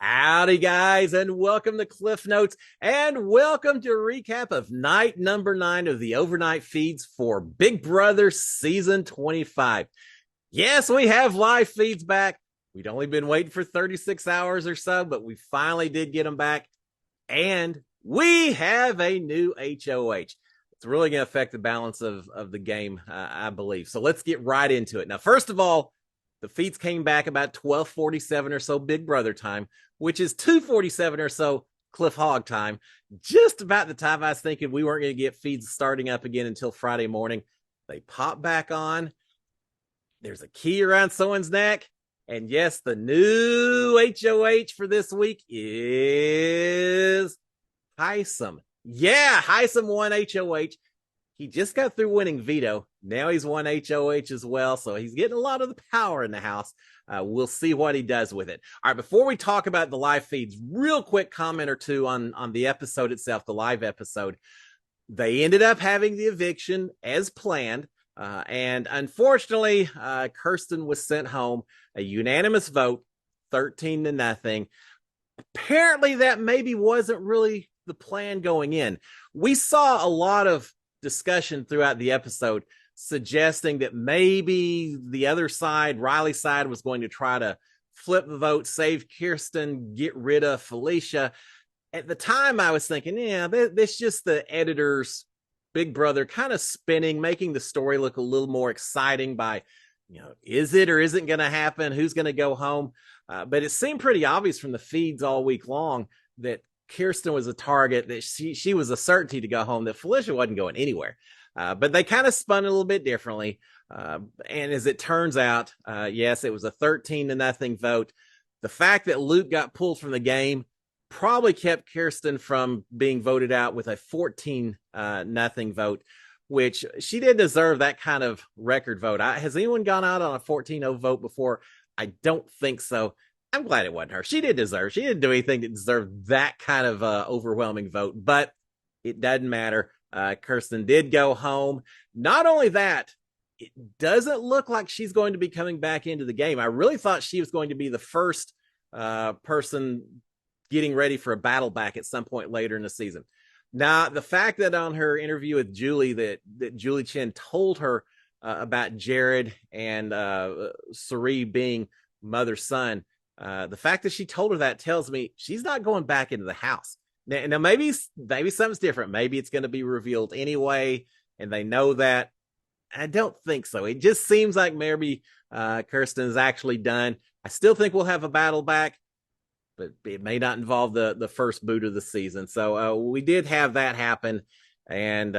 Howdy, guys, and welcome to Cliff Notes, and welcome to a recap of night number 9 of the overnight feeds for Big Brother Season 25. Yes, we have live feeds back. We'd only been waiting for 36 hours or so, but we finally did get them back, and we have a new HOH. It's really going to affect the balance of the game, I believe. So let's get right into it. Now, first of all, the feeds came back about 12:47 or so Big Brother time, which is 2:47 or so Cliff Hog time. Just about the time I was thinking we weren't going to get feeds starting up again until Friday morning. They pop back on. There's a key around someone's neck. And yes, the new HOH for this week is Hisam. Yeah, Hisam won HOH. He just got through winning veto. Now he's won HOH as well, so he's getting a lot of the power in the house. We'll see what he does with it. All right, before we talk about the live feeds, real quick comment or two on the episode itself, the live episode. They ended up having the eviction as planned, and unfortunately, Kirsten was sent home. A unanimous vote, 13-0. Apparently, that maybe wasn't really the plan going in. We saw a lot of discussion throughout the episode suggesting that maybe the other side, Riley's side, was going to try to flip the vote, save Kirsten, get rid of Felicia. At the time, I was thinking, yeah, that's just the editor's Big Brother kind of spinning, making the story look a little more exciting by, is it or isn't going to happen? Who's going to go home? But it seemed pretty obvious from the feeds all week long that Kirsten was a target, that she was a certainty to go home, that Felicia wasn't going anywhere. But they kind of spun it a little bit differently. And as it turns out, yes, it was a 13-0 vote. The fact that Luke got pulled from the game probably kept Kirsten from being voted out with a 14-0 vote, which she did deserve that kind of record vote. Has anyone gone out on a 14-0 vote before? I don't think so. I'm glad it wasn't her. She didn't do anything to deserve that kind of overwhelming vote, but it doesn't matter. Kirsten did go home. Not only that, it doesn't look like she's going to be coming back into the game. I really thought she was going to be the first person getting ready for a battle back at some point later in the season. Now, the fact that on her interview with Julie, that Julie Chen told her about Jared and Suri being mother-son, the fact that she told her that tells me she's not going back into the house. Now maybe something's different. Maybe it's going to be revealed anyway, and they know that. I don't think so. It just seems like maybe Kirsten is actually done. I still think we'll have a battle back, but it may not involve the first boot of the season. So we did have that happen, and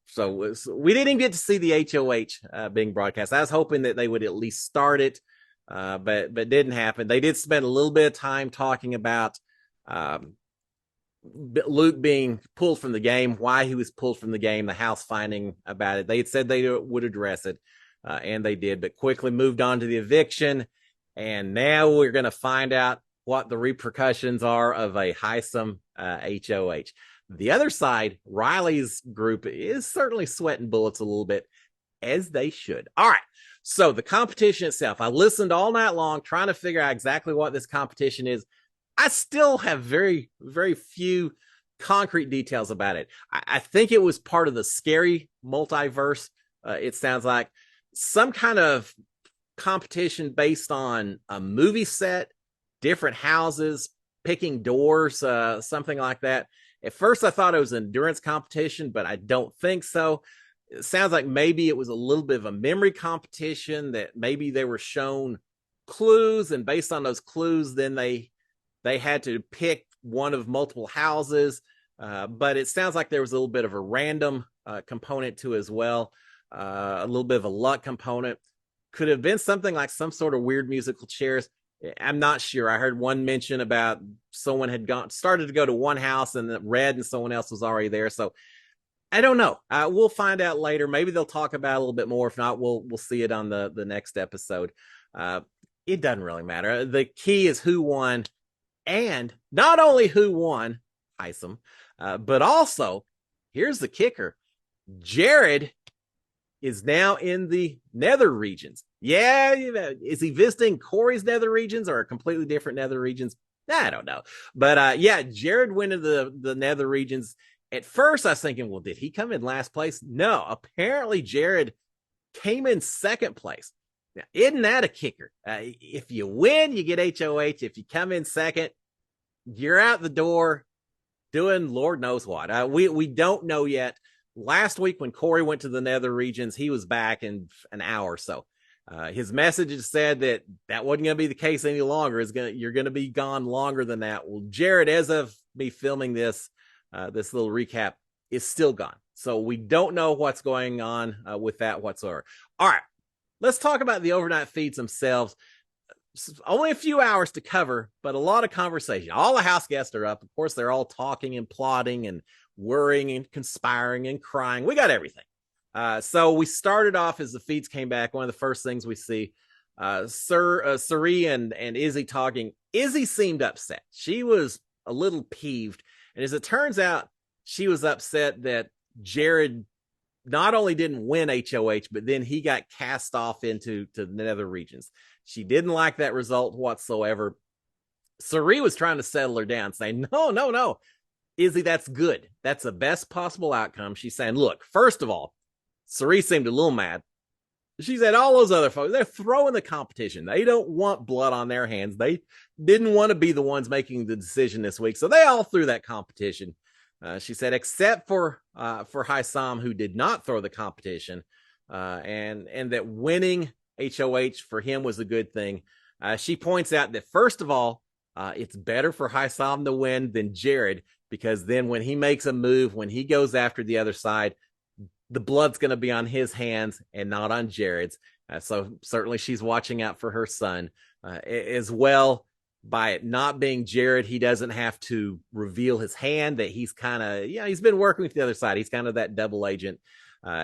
so we didn't get to see the HOH being broadcast. I was hoping that they would at least start it. But didn't happen. They did spend a little bit of time talking about Luke being pulled from the game, why he was pulled from the game, the house finding about it. They had said they would address it, and they did, but quickly moved on to the eviction. And now we're going to find out what the repercussions are of a Hisam HOH. The other side, Riley's group, is certainly sweating bullets a little bit, as they should. All right. So the competition itself, I listened all night long trying to figure out exactly what this competition is. I still have very, very few concrete details about it. I think it was part of the scary multiverse. It sounds like some kind of competition based on a movie set, different houses, picking doors, something like that. At first, I thought it was an endurance competition, but I don't think so. It sounds like maybe it was a little bit of a memory competition, that maybe they were shown clues, and based on those clues, then they had to pick one of multiple houses. But it sounds like there was a little bit of a random component to as well, a little bit of a luck component. Could have been something like some sort of weird musical chairs. I'm not sure. I heard one mention about someone had started to go to one house and red, and someone else was already there. So I don't know. We'll find out later. Maybe they'll talk about it a little bit more. If not, we'll see it on the next episode. It doesn't really matter. The key is who won, and not only who won, Hisam, but also, here's the kicker: Jared is now in the Nether regions. Yeah, is he visiting Corey's Nether regions or completely different Nether regions? I don't know. But yeah, Jared went to the Nether regions. At first, I was thinking, well, did he come in last place? No, apparently Jared came in second place. Now, isn't that a kicker? If you win, you get HOH. If you come in second, you're out the door doing Lord knows what. We don't know yet. Last week when Corey went to the Nether regions, he was back in an hour or so. His message said that wasn't going to be the case any longer. You're going to be gone longer than that. Well, Jared, as of me filming this little recap, is still gone. So we don't know what's going on with that whatsoever. All right, let's talk about the overnight feeds themselves. Only a few hours to cover, but a lot of conversation. All the house guests are up. Of course, they're all talking and plotting and worrying and conspiring and crying. We got everything. So we started off as the feeds came back. One of the first things we see, Suri and Izzy talking. Izzy seemed upset. She was a little peeved. And as it turns out, she was upset that Jared not only didn't win HOH, but then he got cast off into the Nether regions. She didn't like that result whatsoever. Suri was trying to settle her down, saying, no, Izzy, that's good. That's the best possible outcome. She's saying, look, first of all, Suri seemed a little mad. She said all those other folks, they're throwing the competition. They don't want blood on their hands. They didn't want to be the ones making the decision this week. So they all threw that competition. She said, except for Hisam, who did not throw the competition, and that winning HOH for him was a good thing. She points out that, first of all, it's better for Hisam to win than Jared, because then when he makes a move, when he goes after the other side, the blood's going to be on his hands and not on Jared's. So certainly she's watching out for her son. As well, by it not being Jared, he doesn't have to reveal his hand, that he's kind of, he's been working with the other side. He's kind of that double agent.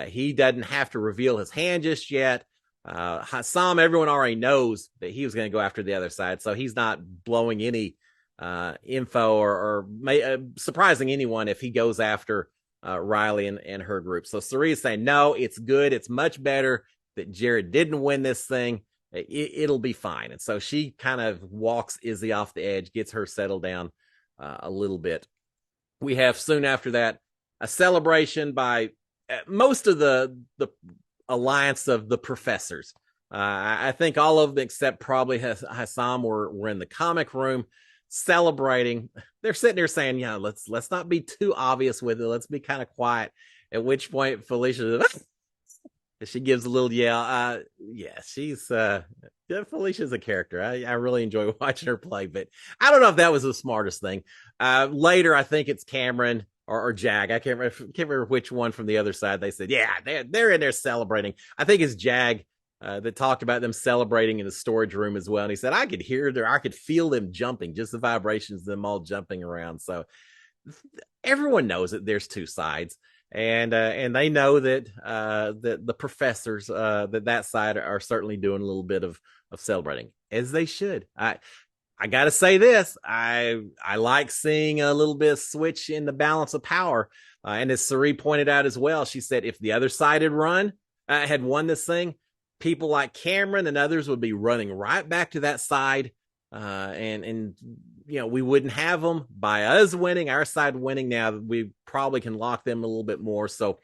He doesn't have to reveal his hand just yet. Hisam, everyone already knows that he was going to go after the other side, so he's not blowing any info or surprising anyone if he goes after Riley and her group. So Suri is saying, no, it's good. It's much better that Jared didn't win this thing. It'll be fine. And so she kind of walks Izzy off the edge, gets her settled down a little bit. We have soon after that a celebration by most of the alliance of the professors. I think all of them except probably Hisam were in the comic room celebrating. They're sitting there saying, let's not be too obvious with it. Let's be kind of quiet. At which point Felicia she gives a little yell. She's Felicia's a character. I really enjoy watching her play, but I don't know if that was the smartest thing. Later, I think it's Cameron or Jag. I can't remember which one from the other side. They said, they're in there celebrating. I think it's Jag that talked about them celebrating in the storage room as well. And he said, I could feel them jumping, just the vibrations of them all jumping around. So everyone knows that there's two sides. And they know that the professors that side are certainly doing a little bit of celebrating, as they should. I got to say this. I like seeing a little bit of switch in the balance of power. And as Suri pointed out as well, she said if the other side had won this thing, people like Cameron and others would be running right back to that side. And we wouldn't have them. By us winning, our side winning now, we probably can lock them a little bit more. So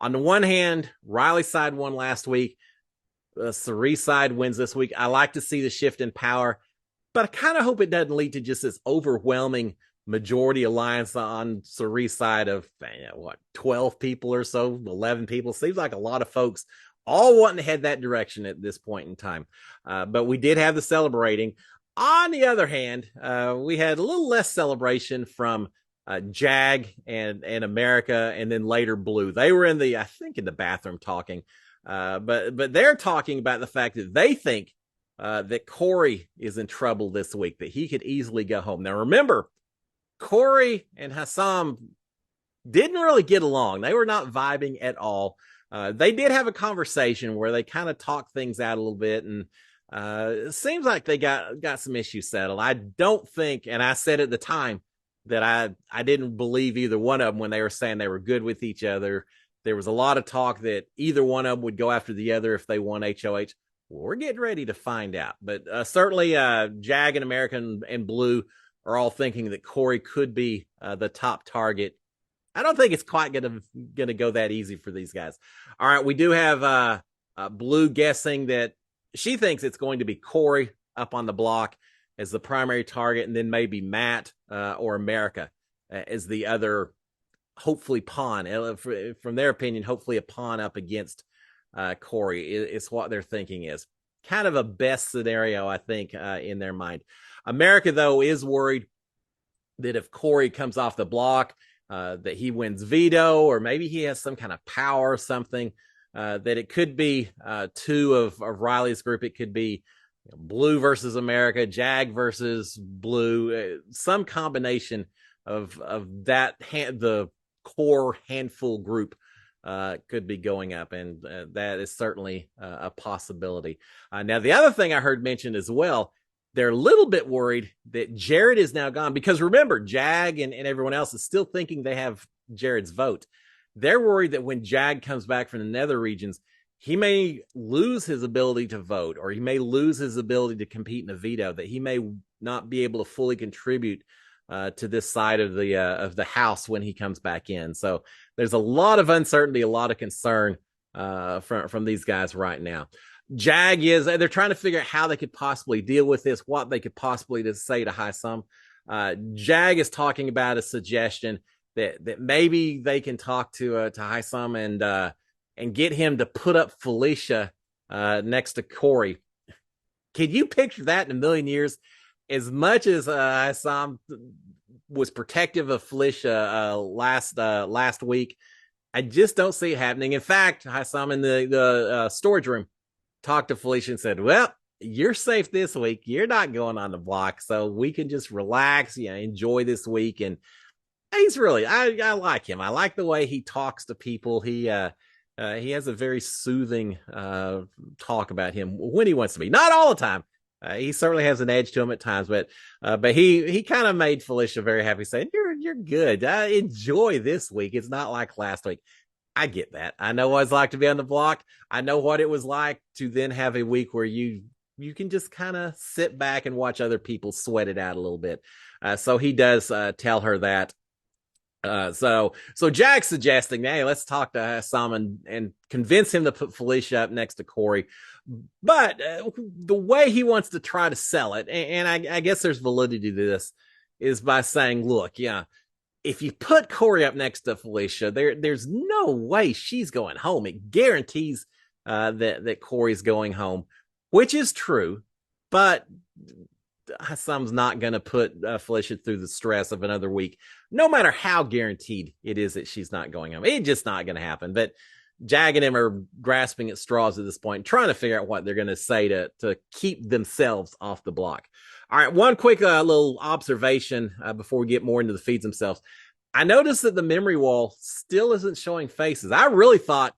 on the one hand, Riley's side won last week. Suri's side wins this week. I like to see the shift in power, but I kind of hope it doesn't lead to just this overwhelming majority alliance on Suri's side of 12 people or so, 11 people. Seems like a lot of folks all wanting to head that direction at this point in time. But we did have the celebrating. On the other hand, we had a little less celebration from Jag and America, and then later Blue. They were in the bathroom talking, but they're talking about the fact that they think that Corey is in trouble this week, that he could easily go home. Now, remember, Corey and Hisam didn't really get along. They were not vibing at all. They did have a conversation where they kind of talked things out a little bit, and it seems like they got some issues settled. I don't think, and I said at the time that I didn't believe either one of them when they were saying they were good with each other. There was a lot of talk that either one of them would go after the other if they won HOH. Well, we're getting ready to find out. But certainly Jag and American and Blue are all thinking that Corey could be the top target. I don't think it's quite gonna go that easy for these guys. All right, we do have Blue guessing that she thinks it's going to be Corey up on the block as the primary target, and then maybe Matt or America as the other, hopefully pawn. From their opinion, hopefully a pawn up against Corey is what they're thinking is kind of a best scenario, I think, in their mind. America, though, is worried that if Corey comes off the block, that he wins veto, or maybe he has some kind of power or something, that it could be two of Riley's group. It could be Blue versus America, Jag versus Blue, some combination of that, the core handful group could be going up, and that is certainly a possibility. Now, the other thing I heard mentioned as well, they're a little bit worried that Jared is now gone, because remember, Jag and everyone else is still thinking they have Jared's vote. They're worried that when Jag comes back from the Nether regions, he may lose his ability to vote, or he may lose his ability to compete in a veto, that he may not be able to fully contribute to this side of the house when he comes back in. So there's a lot of uncertainty, a lot of concern from these guys right now. Jag they're trying to figure out how they could possibly deal with this, what they could possibly say to Hisam. Jag is talking about a suggestion that maybe they can talk to Hisam and get him to put up Felicia next to Corey. Can you picture that in a million years? As much as Hisam was protective of Felicia last week, I just don't see it happening. In fact, Hisam in the storage room talked to Felicia and said, well, you're safe this week. You're not going on the block, so we can just relax, enjoy this week. And he's really, I like him. I like the way he talks to people. He has a very soothing talk about him when he wants to be. Not all the time. He certainly has an edge to him at times, but he kind of made Felicia very happy, saying, "You're good. Enjoy this week. It's not like last week." I get that. I know what it's like to be on the block. I know what it was like to then have a week where you can just kind of sit back and watch other people sweat it out a little bit. So he does tell her that. So Jack's suggesting, hey, let's talk to Hisam and convince him to put Felicia up next to Corey. But the way he wants to try to sell it, and I guess there's validity to this, is by saying, look, if you put Corey up next to Felicia, there's no way she's going home. It guarantees that Corey's going home, which is true, but Hisam's not going to put Felicia through the stress of another week, no matter how guaranteed it is that she's not going home. It's just not going to happen. But Jag and him are grasping at straws at this point, trying to figure out what they're going to say to keep themselves off the block. All right, one quick little observation before we get more into the feeds themselves. I noticed that the memory wall still isn't showing faces. I really thought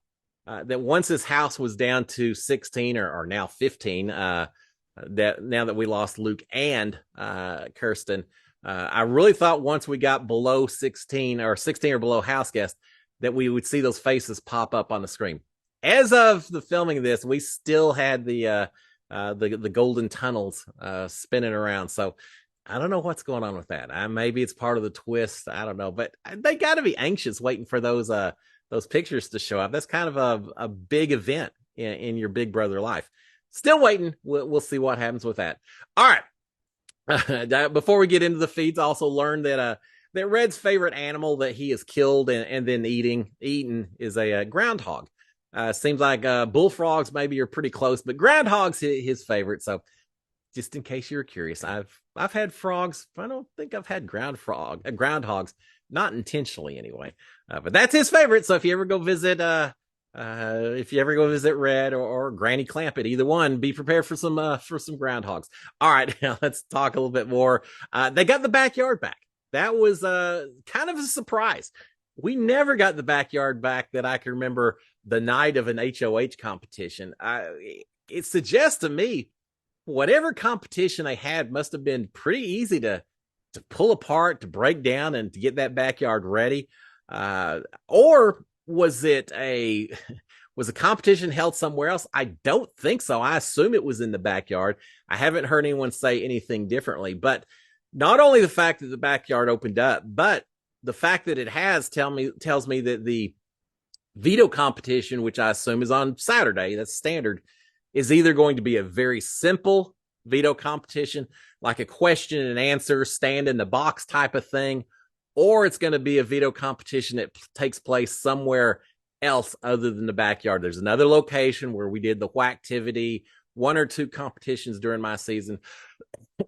that once his house was down to 16 or now 15, that now that we lost Luke and Kirsten, I really thought once we got below 16 or below house guest, that we would see those faces pop up on the screen. As of the filming of this, we still had the golden tunnels spinning around. So I don't know what's going on with that. Maybe it's part of the twist. I don't know, but they got to be anxious waiting for those pictures to show up. That's kind of a big event in your Big Brother life. Still waiting. We'll see what happens with that. All right. Before we get into the feeds, I also learned that Red's favorite animal that he has killed and then eaten is a groundhog. Seems like bullfrogs maybe are pretty close, but groundhog's his favorite. So just in case you're curious, I've had frogs. I don't think I've had groundhogs, not intentionally anyway. But that's his favorite. So if you ever go visit Red or Granny Clampett, either one, be prepared for some groundhogs. All right, now let's talk a little bit more. They got the backyard back. That was kind of a surprise. We never got the backyard back that I can remember the night of an HOH competition. It suggests to me whatever competition they had must have been pretty easy to pull apart, to break down, and to get that backyard ready. Or was a competition held somewhere else? I don't think so. I assume it was in the backyard. I haven't heard anyone say anything differently, but not only the fact that the backyard opened up, but the fact that it has tells me that the veto competition, which I assume is on Saturday, that's standard, is either going to be a very simple veto competition, like a question and answer, stand in the box type of thing, or it's going to be a veto competition that takes place somewhere else other than the backyard. There's another location where we did the whacktivity, one or two competitions during my season.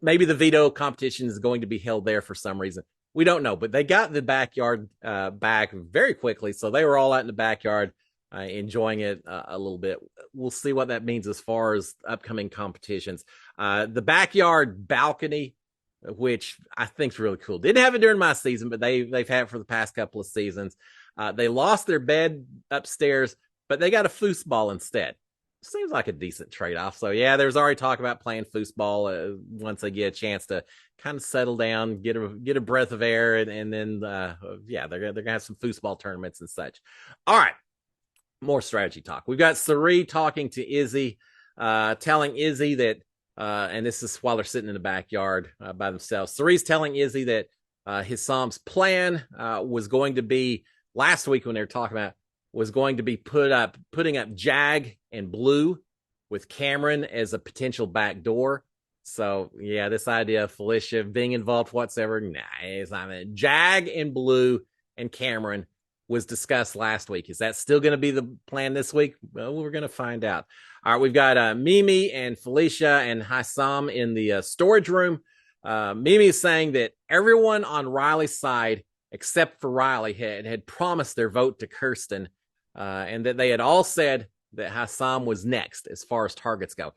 Maybe the veto competition is going to be held there for some reason. We don't know, but they got the backyard back very quickly. So they were all out in the backyard enjoying it a little bit. We'll see what that means as far as upcoming competitions. The backyard balcony, which I think is really cool. Didn't have it during my season, but they've had it for the past couple of seasons. They lost their bed upstairs, but they got a foosball instead. Seems like a decent trade-off. So yeah, there's already talk about playing foosball once they get a chance to kind of settle down, get a breath of air, and then yeah, they're gonna have some foosball tournaments and such. All right, more strategy talk. We've got Sari talking to Izzy, telling Izzy that, and this is while they're sitting in the backyard by themselves. Sari's telling Izzy that Hisam's plan was going to be last week when they were talking about was going to be putting up Jag and Blue with Cameron as a potential back door. So yeah, this idea of Felicia being involved whatsoever, nah, it's not. Jag and Blue and Cameron was discussed last week. Is that still going to be the plan this week? Well, we're going to find out. All right, we've got Mimi and Felicia and Hisam in the storage room. Mimi is saying that everyone on Riley's side, except for Riley, had promised their vote to Kirsten, and that they had all said that Hisam was next as far as targets go.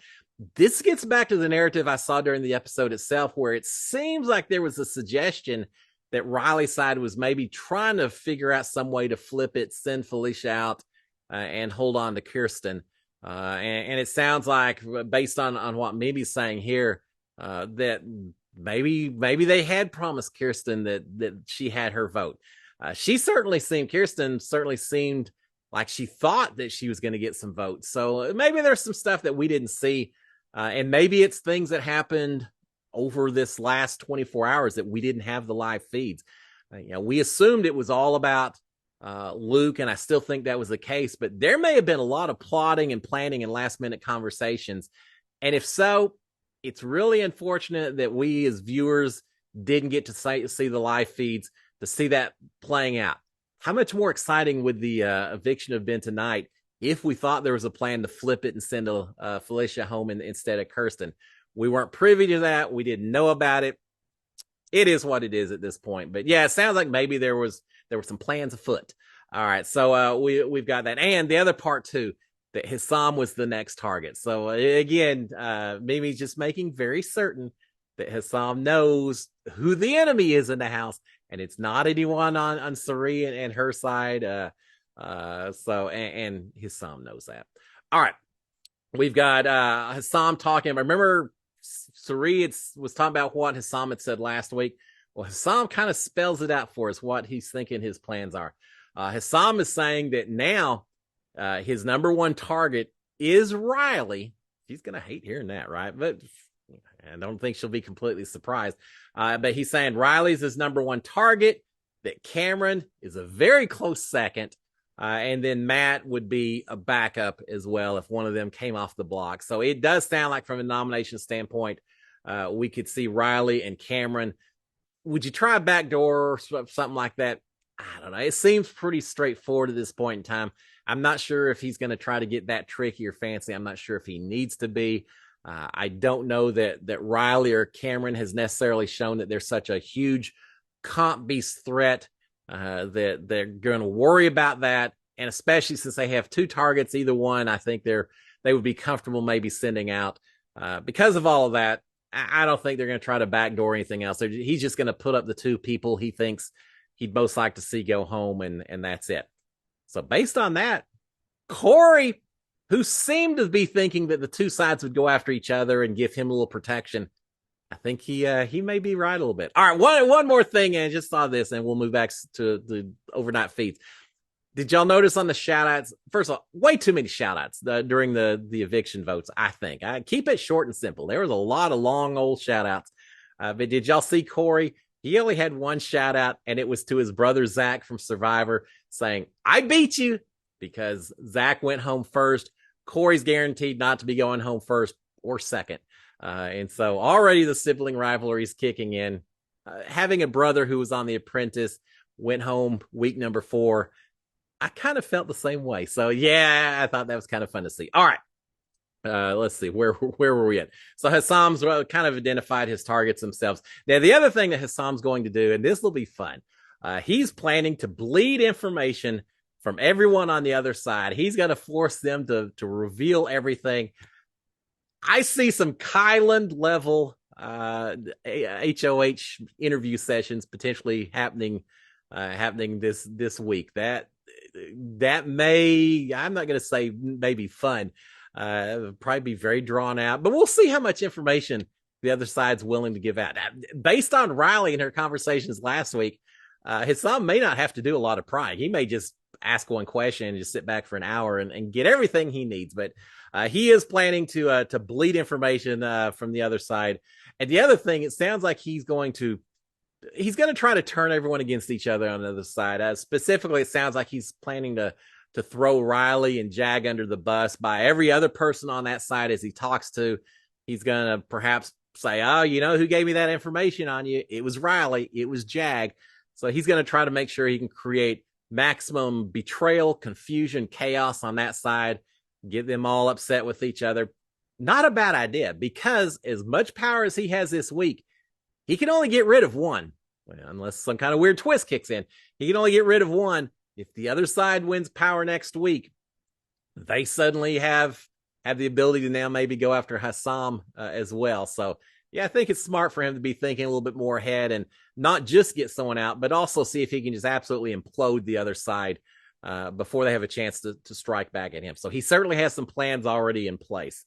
This gets back to the narrative I saw during the episode itself, where it seems like there was a suggestion that Riley's side was maybe trying to figure out some way to flip it, send Felicia out, and hold on to Kirsten. And it sounds like, based on what Mimi's saying here, that maybe they had promised Kirsten that she had her vote. Kirsten certainly seemed like she thought that she was going to get some votes. So maybe there's some stuff that we didn't see. And maybe it's things that happened over this last 24 hours that we didn't have the live feeds. We assumed it was all about Luke, and I still think that was the case, but there may have been a lot of plotting and planning and last minute conversations. And if so, it's really unfortunate that we as viewers didn't get to see the live feeds to see that playing out. How much more exciting would the eviction have been tonight if we thought there was a plan to flip it and send Felicia home instead of Kirsten? We weren't privy to that. We didn't know about it. It is what it is at this point. But yeah, it sounds like maybe there were some plans afoot. All right, so we've got that. And the other part too, that Hisam was the next target. So again, Mimi's just making very certain that Hisam knows who the enemy is in the house, and it's not anyone on Sari and her side. So Hisam knows that. All right, we've got Hisam talking. Remember, Sari was talking about what Hisam had said last week. Well, Hisam kind of spells it out for us, what he's thinking his plans are. Hisam is saying that now his number one target is Riley. He's going to hate hearing that, right? But I don't think she'll be completely surprised. But he's saying Riley's his number one target, that Cameron is a very close second, and then Matt would be a backup as well if one of them came off the block. So it does sound like, from a nomination standpoint, we could see Riley and Cameron. Would you try a backdoor or something like that? I don't know. It seems pretty straightforward at this point in time. I'm not sure if he's going to try to get that tricky or fancy. I'm not sure if he needs to be. I don't know that Riley or Cameron has necessarily shown that they're such a huge comp beast threat that they're going to worry about that. And especially since they have two targets, either one, I think they would be comfortable maybe sending out. Because of all of that, I don't think they're going to try to backdoor anything else. He's just going to put up the two people he thinks he'd most like to see go home, and that's it. So based on that, Corey, who seemed to be thinking that the two sides would go after each other and give him a little protection, I think he may be right a little bit. All right, one more thing, and I just saw this, and we'll move back to the overnight feeds. Did y'all notice on the shout-outs? First of all, way too many shout-outs during the eviction votes, I think. I keep it short and simple. There was a lot of long, old shout-outs. But did y'all see Corey? He only had one shout out, and it was to his brother Zach from Survivor saying, I beat you, because Zach went home first. Corey's guaranteed not to be going home first or second. And so already the sibling rivalry is kicking in. Having a brother who was on The Apprentice, went home week number 4, I kind of felt the same way. So yeah, I thought that was kind of fun to see. All right. Let's see, where were we at? So Hisam's kind of identified his targets themselves. Now, the other thing that Hisam's going to do, and this will be fun, he's planning to bleed information from everyone on the other side. He's going to force them to reveal everything. I see some Kyland level HOH interview sessions potentially happening this week. That may, I'm not going to say maybe fun. Probably be very drawn out, but we'll see how much information the other side's willing to give out. Based on Riley and her conversations last week, Hisam may not have to do a lot of prying. He may just ask one question and just sit back for an hour and get everything he needs. But he is planning to bleed information from the other side. And the other thing, it sounds like he's going to try to turn everyone against each other on the other side. Specifically, it sounds like he's planning to throw Riley and Jag under the bus by every other person on that side as he talks to. He's going to perhaps say, oh, you know who gave me that information on you? It was Riley. It was Jag. So he's going to try to make sure he can create maximum betrayal, confusion, chaos on that side, get them all upset with each other. Not a bad idea, because as much power as he has this week, he can only get rid of one, unless some kind of weird twist kicks in. He can only get rid of one. If the other side wins power next week, they suddenly have the ability to now maybe go after Hisam as well. So yeah, I think it's smart for him to be thinking a little bit more ahead and not just get someone out, but also see if he can just absolutely implode the other side before they have a chance to strike back at him. So he certainly has some plans already in place.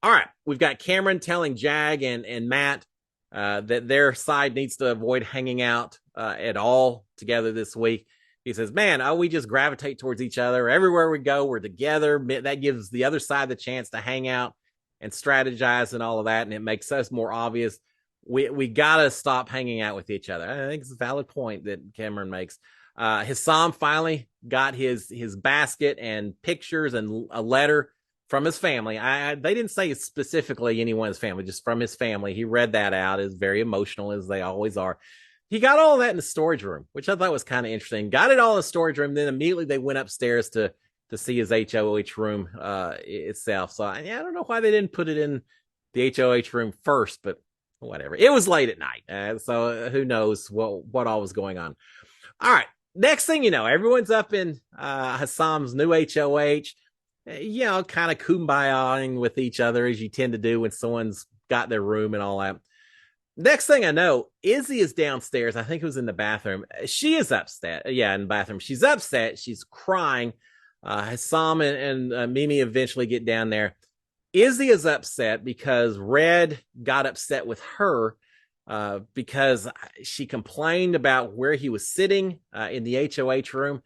All right, we've got Cameron telling Jag and Matt that their side needs to avoid hanging out at all together this week. He says, man, we just gravitate towards each other. Everywhere we go, we're together. That gives the other side the chance to hang out and strategize and all of that, and it makes us more obvious. We got to stop hanging out with each other. I think it's a valid point that Cameron makes. Hisam finally got his basket and pictures and a letter from his family. They didn't say specifically anyone's family, just from his family. He read that out. Is very emotional, as they always are. He got all of that in the storage room, which I thought was kind of interesting. Got it all in the storage room. Then immediately they went upstairs to see his HOH room itself. So I don't know why they didn't put it in the HOH room first, but whatever. It was late at night. So who knows what all was going on. All right. Next thing you know, everyone's up in Hisam's new HOH, kind of kumbayaing with each other, as you tend to do when someone's got their room and all that. Next thing I know, Izzy is downstairs. I think it was in the bathroom. She is upset. Yeah, in the bathroom. She's upset. She's crying. Hisam and Mimi eventually get down there. Izzy is upset because Red got upset with her because she complained about where he was sitting in the HOH room.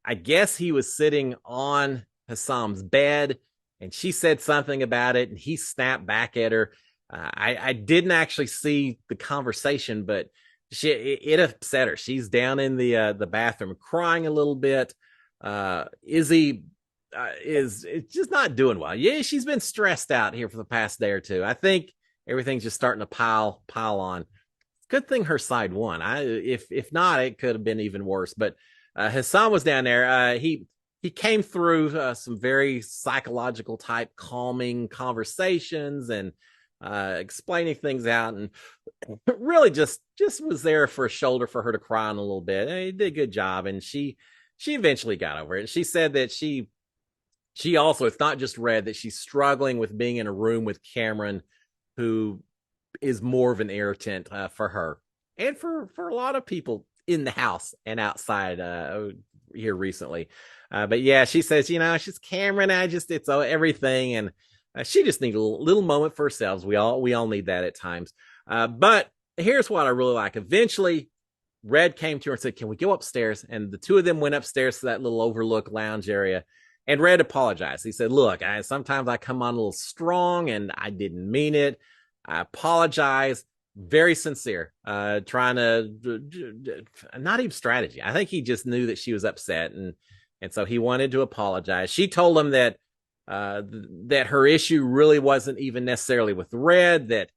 I guess he was sitting on Hisam's bed, and she said something about it, and he snapped back at her. I didn't actually see the conversation, but it upset her. She's down in the bathroom crying a little bit. Izzy is just not doing well. Yeah, she's been stressed out here for the past day or two. I think everything's just starting to pile on. Good thing her side won. If not, it could have been even worse. But Hisam was down there. He came through some very psychological type calming conversations and explaining things out, and really just was there for a shoulder for her to cry on a little bit. And he did a good job, and she eventually got over it. And she said that she also, it's not just Red, that she's struggling with being in a room with Cameron, who is more of an irritant for her and for a lot of people in the house and outside here recently. But yeah, she says, she's Cameron. It's everything. And she just needs a little moment for herself. We all need that at times. But here's what I really like. Eventually, Red came to her and said, can we go upstairs? And the two of them went upstairs to that little overlook lounge area. And Red apologized. He said, look, sometimes I come on a little strong and I didn't mean it. I apologize. very sincere, trying to not even strategy. I think he just knew that she was upset, and so he wanted to apologize. She told him that that her issue really wasn't even necessarily with Red, that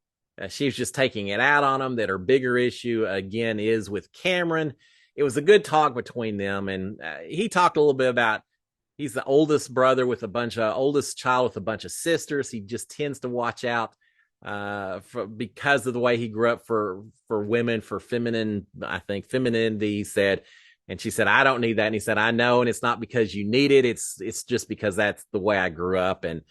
she was just taking it out on him, that her bigger issue again is with Cameron. It was a good talk between them, and he talked a little bit about he's the oldest brother with a bunch of oldest child with a bunch of sisters. He just tends to watch out because of the way he grew up for women, for feminine, I think femininity, he said. And she said, I don't need that. And he said, I know. And it's not because you need it. It's just because that's the way I grew up. And,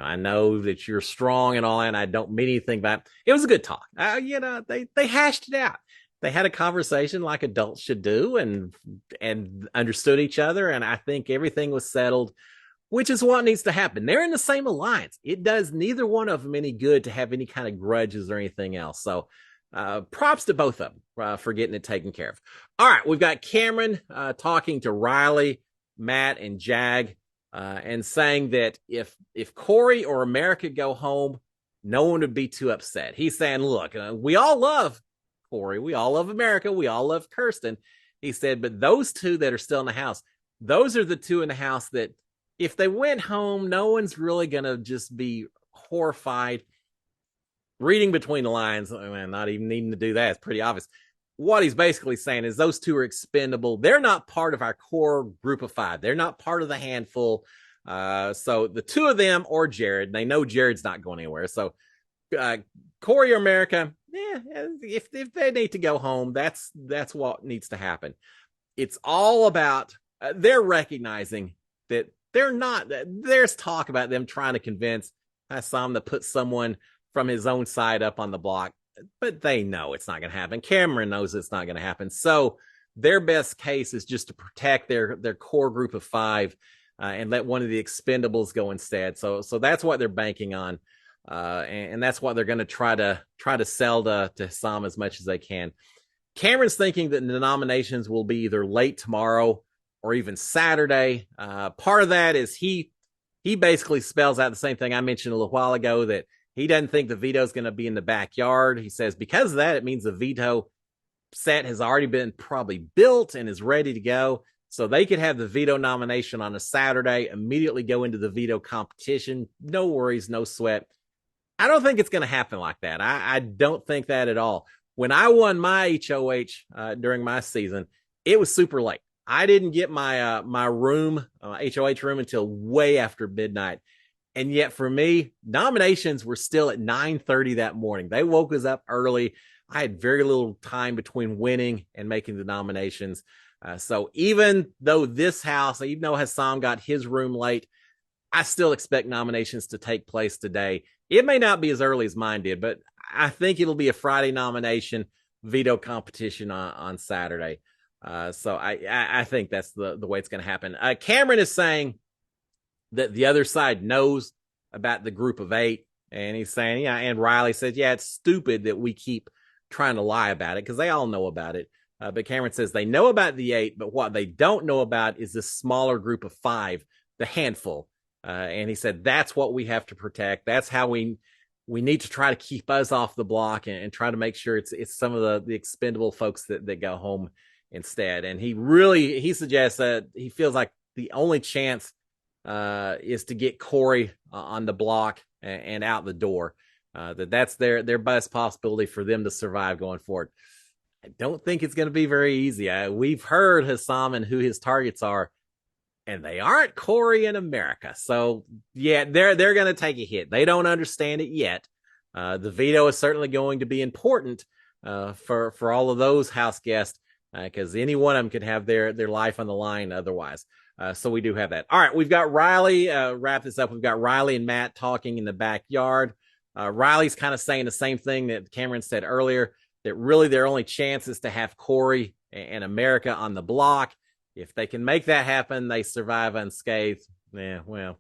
I know that you're strong and all that. And I don't mean anything by it. It was a good talk. They hashed it out. They had a conversation like adults should do, and understood each other. And I think everything was settled, which is what needs to happen. They're in the same alliance. It does neither one of them any good to have any kind of grudges or anything else. So props to both of them for getting it taken care of. All right, we've got Cameron talking to Riley, Matt, and Jag, and saying that if Corey or America go home, no one would be too upset. He's saying, look, we all love Corey. We all love America. We all love Kirsten. He said, but those two that are still in the house, those are the two in the house that if they went home, no one's really going to just be horrified. Reading between the lines, not even needing to do that, it's pretty obvious. What he's basically saying is those two are expendable. They're not part of our core group of five. They're not part of the handful. So the two of them or Jared, they know Jared's not going anywhere. So Corey or America, if they need to go home, that's what needs to happen. It's all about they're recognizing that they're not. There's talk about them trying to convince Hisam to put someone from his own side up on the block, but they know it's not going to happen. Cameron knows it's not going to happen. So their best case is just to protect their core group of five and let one of the expendables go instead. So that's what they're banking on. And that's what they're going to try to sell to Hisam as much as they can. Cameron's thinking that the nominations will be either late tomorrow or even Saturday. Part of that is he basically spells out the same thing I mentioned a little while ago, that he doesn't think the veto is going to be in the backyard. He says because of that, it means the veto set has already been probably built and is ready to go. So they could have the veto nomination on a Saturday, immediately go into the veto competition. No worries, no sweat. I don't think it's going to happen like that. I don't think that at all. When I won my HOH during my season, it was super late. I didn't get my my room, HOH room, until way after midnight. And yet for me, nominations were still at 9:30 that morning. They woke us up early. I had very little time between winning and making the nominations. So even though Hisam got his room late, I still expect nominations to take place today. It may not be as early as mine did, but I think it'll be a Friday nomination, veto competition on Saturday. So I think that's the way it's going to happen. Cameron is saying that the other side knows about the group of 8. And he's saying, and Riley says, it's stupid that we keep trying to lie about it because they all know about it. But Cameron says they know about the 8, but what they don't know about is this smaller group of 5, the handful. And he said, that's what we have to protect. That's how we need to try to keep us off the block and try to make sure it's some of the expendable folks that go home instead. And he suggests that he feels like the only chance is to get Corey on the block and out the door. That's their best possibility for them to survive going forward. I don't think it's going to be very easy. We've heard Hisam and who his targets are, and they aren't Corey and America. So they're going to take a hit. They don't understand it yet. The veto is certainly going to be important for all of those house guests, because any one of them could have their life on the line otherwise. So we do have that. All right, we've got Riley. Wrap this up. We've got Riley and Matt talking in the backyard. Riley's kind of saying the same thing that Cameron said earlier, that really their only chance is to have Corey and America on the block. If they can make that happen, they survive unscathed. Well,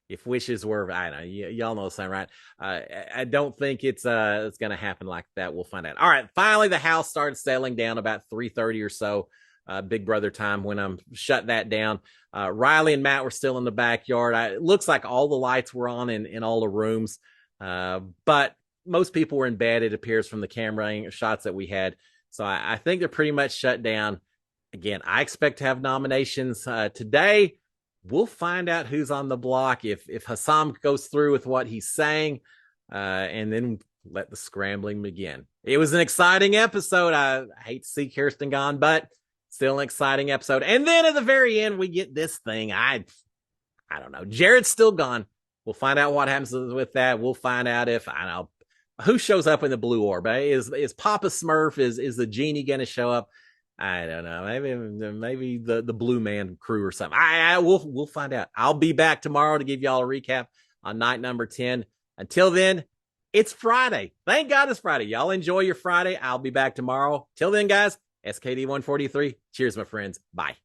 if wishes were, I don't know, y'all know the same, right? I don't think it's going to happen like that. We'll find out. All right, finally, the house started settling down about 3:30 or so. Big Brother time when I'm shut that down. Riley and Matt were still in the backyard. It looks like all the lights were on in all the rooms. But most people were in bed, it appears, from the camera shots that we had. So I think they're pretty much shut down. Again, I expect to have nominations today. We'll find out who's on the block if Hisam goes through with what he's saying, and then let the scrambling begin. It was an exciting episode. I hate to see Kirsten gone, but still an exciting episode. And then at the very end, we get this thing. I don't know. Jared's still gone. We'll find out what happens with that. We'll find out if, I don't know, who shows up in the blue orb. Is Papa Smurf, is the genie going to show up? I don't know. Maybe the Blue Man crew or something. We'll find out. I'll be back tomorrow to give y'all a recap on night number 10. Until then, it's Friday. Thank God it's Friday. Y'all enjoy your Friday. I'll be back tomorrow. Till then, guys, SKD 143. Cheers, my friends. Bye.